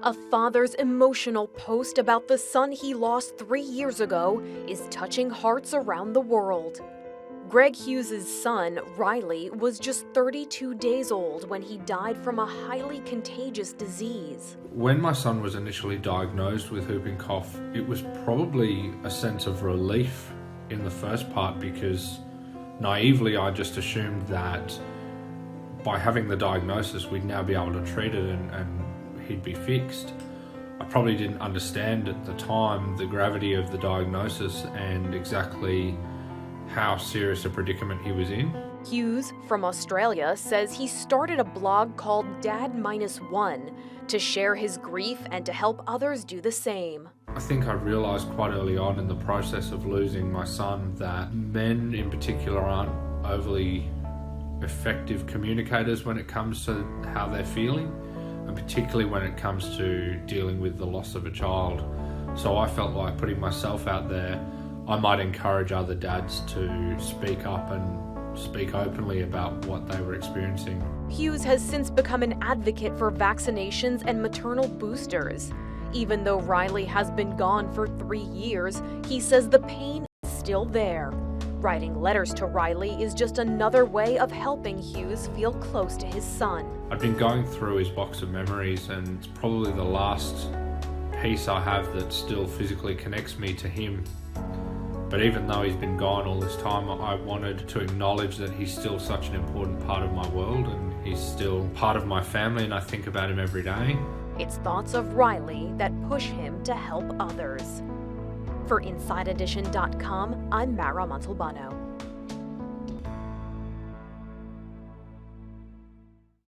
A father's emotional post about the son he lost 3 years ago is touching hearts around the world. Greg Hughes' son, Riley, was just 32 days old when he died from a highly contagious disease. When my son was initially diagnosed with whooping cough, it was probably a sense of relief in the first part because naively I just assumed that by having the diagnosis we'd now be able to treat it and he'd be fixed. I probably didn't understand at the time the gravity of the diagnosis and exactly how serious a predicament he was in. Hughes, from Australia, says he started a blog called Dad-1 to share his grief and to help others do the same. I think I realised quite early on in the process of losing my son that men in particular aren't overly effective communicators when it comes to how they're feeling, and particularly when it comes to dealing with the loss of a child. So I felt like putting myself out there, I might encourage other dads to speak up and speak openly about what they were experiencing. Hughes has since become an advocate for vaccinations and maternal boosters. Even though Riley has been gone for 3 years, he says the pain is still there. Writing letters to Riley is just another way of helping Hughes feel close to his son. I've been going through his box of memories, and it's probably the last piece I have that still physically connects me to him. But even though he's been gone all this time, I wanted to acknowledge that he's still such an important part of my world and he's still part of my family, and I think about him every day. It's thoughts of Riley that push him to help others. For InsideEdition.com, I'm Mara Montalbano.